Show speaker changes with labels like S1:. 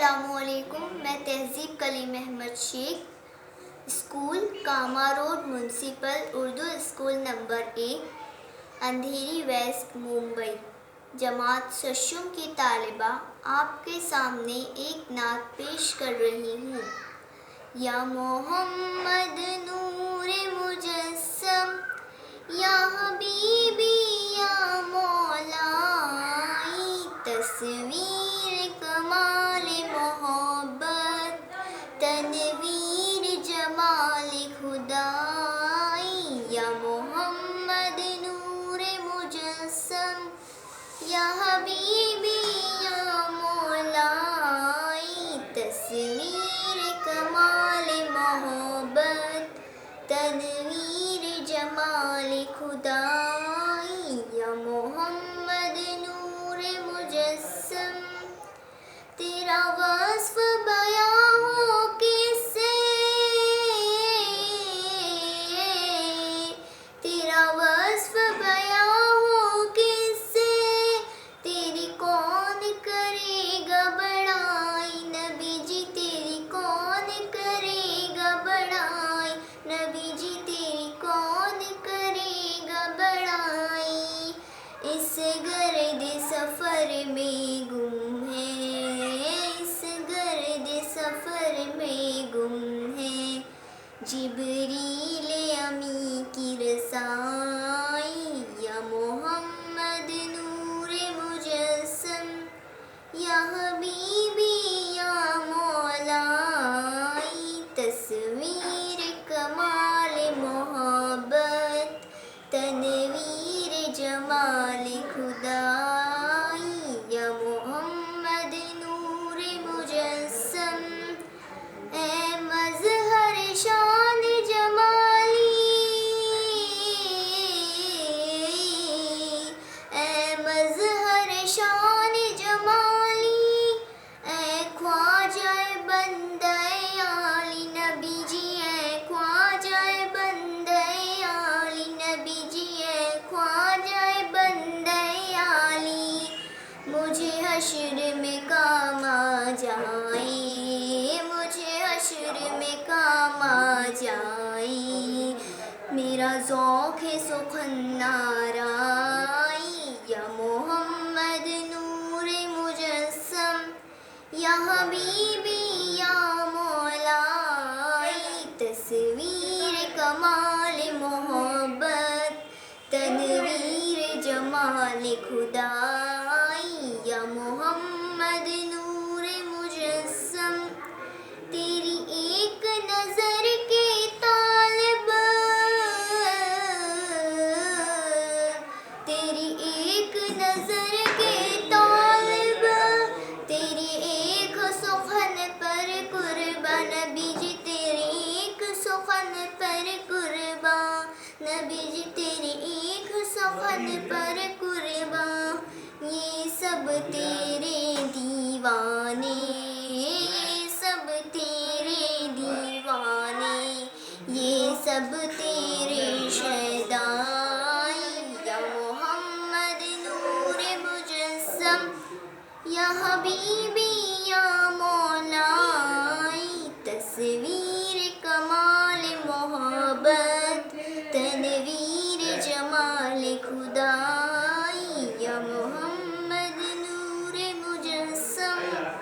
S1: السلام علیکم. میں تہذیب کلیم احمد شیخ، school Cama road municipal Urdu school number 1، اندھیری ویسٹ، ممبئی، جماعت ششم کی طالبہ آپ کے سامنے ایک نعت پیش کر رہی ہوں. یا محمد نور مجسم، یا حبیبی یا مولائی، تصویر کمال محبت، تنویر جمال خدائی. یا محمد نور مجسم، یا حبیبی یا مولائی، تصویر کمال محبت، تنویر جمال خدائی. یا محمد نور مجسم، تیرا وصف بیان ہو کس سے، تیرا وصف بیان ہو کس سے، تیری کون کرے گا بڑائی. نبی جی تیری کون کرے گا بڑائی، نبی جی تیری کون کرے گا بڑائی. اس گرد سفر میں گم ہے، اس گرد سفر میں گم ہے، جبریل امی کی رسائی. یا محمد نور مجسم، یا حبیبی یا مولائی، تصویر کمال محبت، تنویر جمال خدائی. یا محمد نور مجسم، اے مظہر شان جمالی، اے مظہر شان جمالی، اے خواجہ بندہ عالی. نبی جی اے خواجہ بندہ عالی، نبی جی اے خواجہ بندہ عالی. مجھے حشر میں کام آ جائے، مجھے حشر میں کام آ جائے، میرا ذوق ہے سخن آرائی. یا محمد نور مجسم، یا حبیبی یا مولائی، تصویر کمال محبت، تنویر جمال خدائی. یا محمد نور مجسم، تیری ایک نظر کے طالب، تیری ایک نظر کے طالب، تیری ایک سخن پر قربان. نبی جی تیری ایک سخن پر قربان، نبی جی تیری ایک سخن پر قربان. یہ سب تیرے دیوانے، یہ سب تیرے دیوانے، یہ سب تیرے شیدائی. یا محمد نور مجسم، یا حبیبی